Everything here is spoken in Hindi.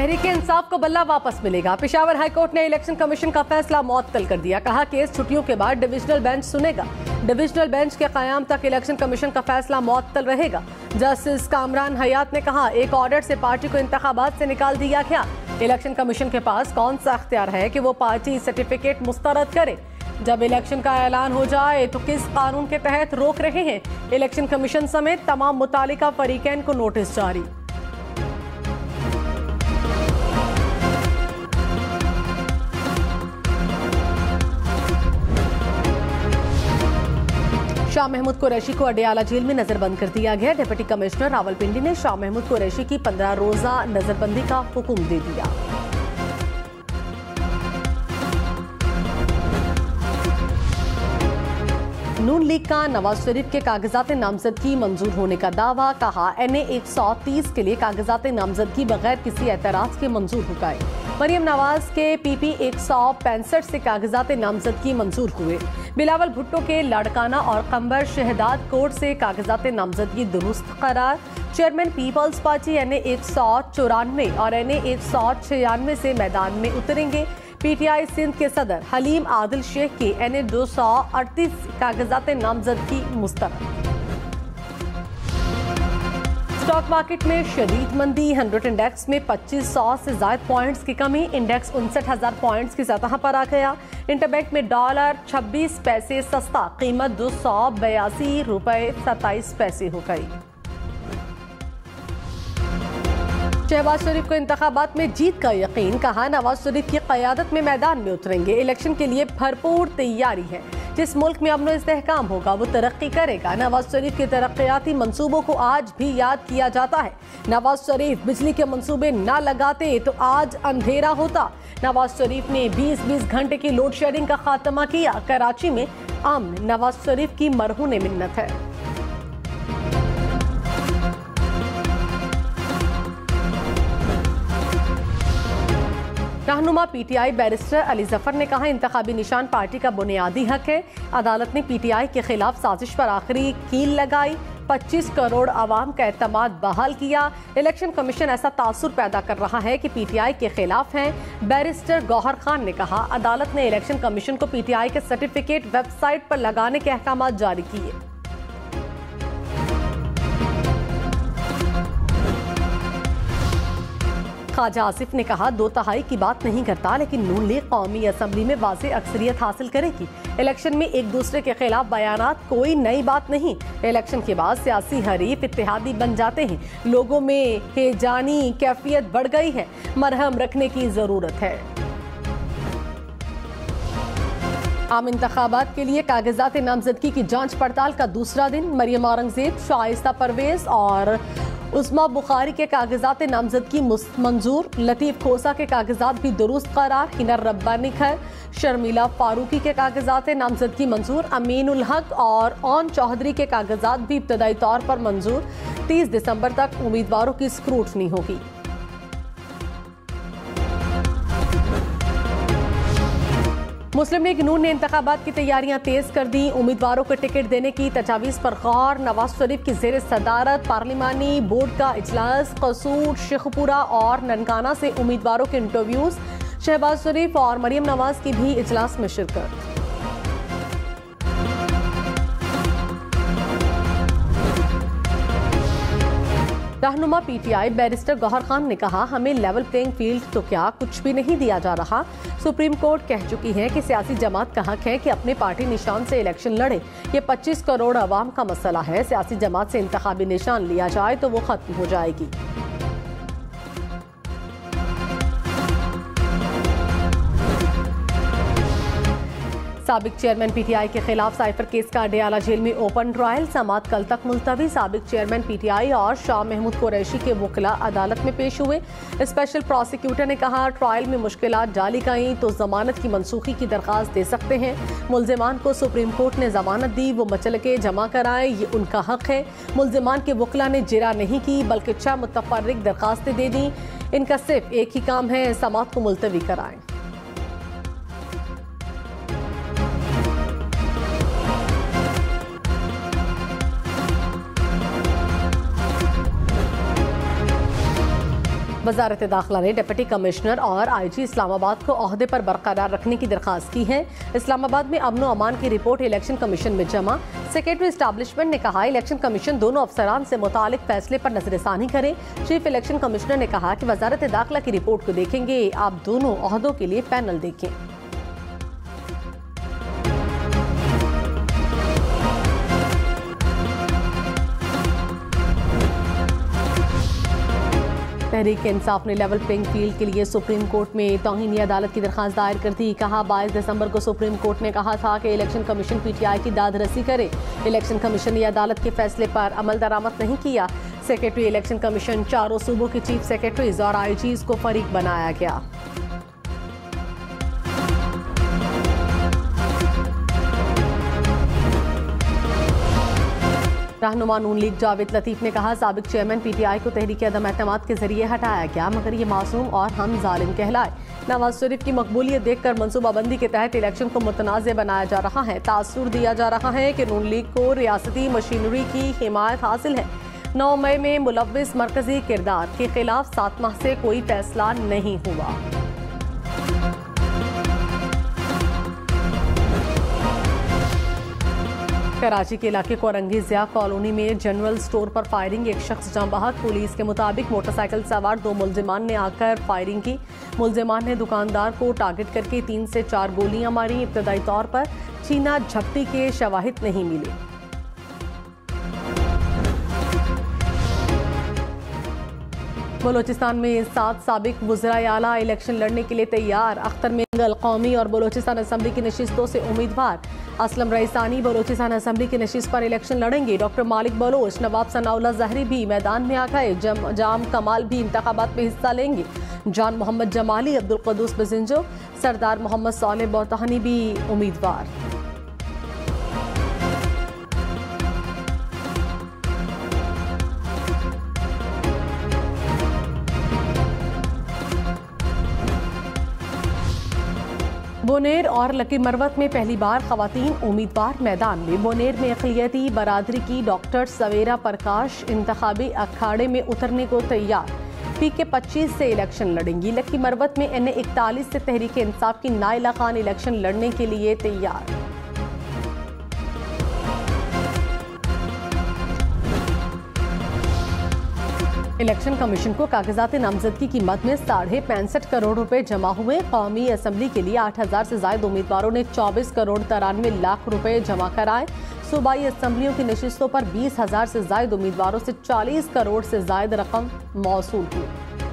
तहरीक इंसाफ को बल्ला वापस मिलेगा। पेशावर हाईकोर्ट ने इलेक्शन कमीशन का फैसला मुअत्तल कर दिया। कहा केस छुट्टियों के बाद डिविजनल बेंच सुनेगा। डिविजनल बेंच के कयाम तक इलेक्शन कमीशन का फैसला मुअत्तल रहेगा। जस्टिस कामरान हयात ने कहा एक ऑर्डर से पार्टी को इंतखाबात से निकाल दिया गया। इलेक्शन कमीशन के पास कौन सा अख्तियार है कि वो पार्टी सर्टिफिकेट मुस्तरद करे। जब इलेक्शन का ऐलान हो जाए तो किस कानून के तहत रोक रहे हैं। इलेक्शन कमीशन समेत तमाम मुतालिका फरीकैन को नोटिस जारी। शाह महमूद कुरैशी को अडियाला जेल में नजरबंद कर दिया गया। डिप्टी कमिश्नर रावलपिंडी ने शाह महमूद कुरैशी की 15 रोजा नजरबंदी का हुक्म दे दिया। नून लीग का नवाज शरीफ के कागजात नामजदगी मंजूर होने का दावा। कहा NA 130 के लिए कागजात नामजदगी बगैर किसी एतराज के मंजूर हो गए। मरियम नवाज के PP 165 से कागजात नामजदगी मंजूर हुए। बिलावल भुट्टो के लाड़काना और कंबर शहदाद कोर्ट से कागजात नामजदगी दुरुस्त करार। चेयरमैन पीपल्स पार्टी NA 194 और NA 196 से मैदान में उतरेंगे। PTI सिंध के सदर हलीम आदिल शेख की NA 238 कागजात नामजदगी मुस्तरद। स्टॉक मार्केट में शदीद मंदी। 100 इंडेक्स में 2500 से ज्यादा पॉइंट्स की कमी। इंडेक्स 59,000 पॉइंट्स की सतह पर आ गया। इंटरबैंक में डॉलर 26 पैसे सस्ता, कीमत 282 रुपए 27 पैसे हो गई। शहबाज शरीफ को इंतखाबात में जीत का यकीन। कहा नवाज शरीफ की क़यादत में मैदान में उतरेंगे। इलेक्शन के लिए भरपूर तैयारी है। जिस मुल्क में अमन व इस्तेहकाम होगा वो तरक्की करेगा। नवाज शरीफ के तरक्याती मंसूबों को आज भी याद किया जाता है। नवाज शरीफ बिजली के मंसूबे न लगाते तो आज अंधेरा होता। नवाज शरीफ ने 20-20 घंटे की लोड शेडिंग का खात्मा किया। कराची में अमन नवाज शरीफ की मरहून मिन्नत है। रहनुमा PTI बैरिस्टर अली जफर ने कहा इंतखाबी निशान पार्टी का बुनियादी हक है। अदालत ने PTI के खिलाफ साजिश पर आखिरी कील लगाई। 25 करोड़ आवाम का एतमाद बहाल किया। इलेक्शन कमीशन ऐसा तासुर पैदा कर रहा है कि PTI के खिलाफ है। बैरिस्टर गौहर खान ने कहा अदालत ने इलेक्शन कमीशन को PTI के सर्टिफिकेट वेबसाइट पर लगाने के अहकाम जारी किए। ख्वाजा आसिफ ने कहा 2/3 की बात नहीं करता, लेकिन नून लीग कौमी असम्बली में वाज़ेह अक्सरियत हासिल करेगी। इलेक्शन में एक दूसरे के खिलाफ बयानात कोई नई बात नहीं। इलेक्शन के बाद सियासी हरीफ इत्तेहादी बन जाते हैं। लोगों में हेजानी कैफियत बढ़ गई है। मरहम रखने की जरूरत है। आम इंतखाबात के लिए कागजात नामजदगी की जांच पड़ताल का दूसरा दिन। मरियम औरंगजेब, शाइस्ता परवेज और उस्मा बुखारी के कागजात नामजदगी मंजूर। लतीफ खोसा के कागजात भी दुरुस्त करार। हिना रब्बानी खैर, शर्मिला फारूकी के कागजात नामजदगी मंजूर। अमीनुल हक और ओन चौधरी के कागजात भी इब्तदाई तौर पर मंजूर। 30 दिसंबर तक उम्मीदवारों की स्क्रूटनी होगी। मुस्लिम लीग नून ने इंतखाबात की तैयारियां तेज कर दी। उम्मीदवारों को टिकट देने की तजावीज़ पर गौर। नवाज शरीफ की ज़ेर सदारत पार्लिमानी बोर्ड का इजलास। कसूर, शेखपुरा और ननकाना से उम्मीदवारों के इंटरव्यूज। शहबाज शरीफ और मरियम नवाज की भी इजलास में शिरकत। रहनुमा PTI बैरिस्टर गौहर खान ने कहा हमें लेवल प्लेइंग फील्ड तो क्या कुछ भी नहीं दिया जा रहा। सुप्रीम कोर्ट कह चुकी है कि सियासी जमात का हक है कि अपने पार्टी निशान से इलेक्शन लड़े। ये 25 करोड़ अवाम का मसला है। सियासी जमात से इंतखाबी निशान लिया जाए तो वो खत्म हो जाएगी। साबिक चेयरमैन PTI के खिलाफ साइफर केस का अडियाला जेल में ओपन ट्रायल। समाअत कल तक मुलतवी। साबिक चेयरमैन PTI और शाह महमूद कुरैशी के वकील अदालत में पेश हुए। स्पेशल प्रोसिक्यूटर ने कहा ट्रायल में मुश्किलात डाली गई तो जमानत की मनसूखी की दरख्वास्त दे सकते हैं। मुल्जिमान को सुप्रीम कोर्ट ने जमानत दी, वो मचलके जमा कराए, ये उनका हक है। मुल्जिमान के वकील ने जिरा नहीं की बल्कि 6 मुतफर्रिक दरखास्तें दे दी। इनका सिर्फ एक ही काम है, समाअत को मुलतवी कराएं। वजारत दाखिला ने डिप्टी कमिश्नर और IG इस्लामाबाद को ओहदे पर बरकरार रखने की दरख्वास्त की है। इस्लामाबाद में अमन व अमान की रिपोर्ट इलेक्शन कमीशन में जमा। सेक्रेटरी एस्टैब्लिशमेंट ने कहा इलेक्शन कमीशन दोनों अफसरान से मुतालिक फैसले पर नजरसानी करे। चीफ इलेक्शन कमिश्नर ने कहा कि वजारत दाखिला की रिपोर्ट को देखेंगे, आप दोनों ओहदों के लिए पैनल देखें। तहरीक इंसाफ ने लेवल प्लेइंग फील्ड के लिए सुप्रीम कोर्ट में तौहीनी अदालत की दरख्वास्त दायर कर दी। कहा 22 दिसंबर को सुप्रीम कोर्ट ने कहा था कि इलेक्शन कमीशन PTI की दादरसी करे। इलेक्शन कमीशन ने अदालत के फैसले पर अमल दरामद नहीं किया। सेक्रेटरी इलेक्शन कमीशन चारों सूबों के चीफ सेक्रेटरीज और IGs को फरीक बनाया गया। रहनुमा नून लीग जावेद लतीफ ने कहा साबिक चेयरमैन PTI को तहरीक अदम एतमाद के जरिए हटाया गया, मगर ये मासूम और हम जालिम कहलाए। नवाज शरीफ की मकबूलियत देखकर मनसूबाबंदी के तहत इलेक्शन को मुतनाज़ बनाया जा रहा है। तासुर दिया जा रहा है कि नून लीग को रियासती मशीनरी की हिमायत हासिल है। 9 मई में मुलव्विस मरकजी किरदार के खिलाफ 7 माह से कोई फैसला नहीं हुआ। कराची के इलाके कोरंगी-ज़िया कॉलोनी में जनरल स्टोर पर फायरिंग, एक शख्स जाँ बहक। पुलिस के मुताबिक मोटरसाइकिल सवार 2 मुलजिमान ने आकर फायरिंग की। मुलजिमान ने दुकानदार को टारगेट करके 3 से 4 गोलियां मारी। इब्तदाई तौर पर छीना झपटी के शवाहिद नहीं मिले। बलोचिस्तान में 7 साबिक वज़राए आला इलेक्शन लड़ने के लिए तैयार। अख्तर मिंगल कौमी और बलोचिस्तान असम्बली की नशिस्तों से उम्मीदवार। असलम रईसानी बलोचिस्तान असम्बली की नशिस्त पर इलेक्शन लड़ेंगे। डॉक्टर मालिक बलोच, नवाब सनाउल्लाह ज़हरी भी मैदान में आ गए। जाम कमाल भी इंतखाबात में हिस्सा लेंगे। जान मोहम्मद जमाली, अब्दुल क़ुद्दूस बजिंजो, सरदार मोहम्मद सालेह बोतानी भी उम्मीदवार। बोनेर और लकी मरवत में पहली बार खवातीन उम्मीदवार मैदान में। बोनेर में अक़लियती बरादरी की डॉक्टर सवेरा प्रकाश इंतखाबी अखाड़े में उतरने को तैयार। PK 25 से इलेक्शन लड़ेंगी। लकी मरवत में NA 41 से तहरीक इंसाफ की नाइला खान इलेक्शन लड़ने के लिए तैयार। इलेक्शन कमीशन को कागजात नामजदगी की मद में 65.5 करोड़ रुपए जमा हुए। कौमी असम्बली के लिए 8,000 से ज्यादा उम्मीदवारों ने 24 करोड़ 93 लाख रुपए जमा कराए। सूबाई असम्बलियों की नशिस्तों पर 20,000 से ज्यादा उम्मीदवारों से 40 करोड़ से ज्यादा रकम मौसूल हुई।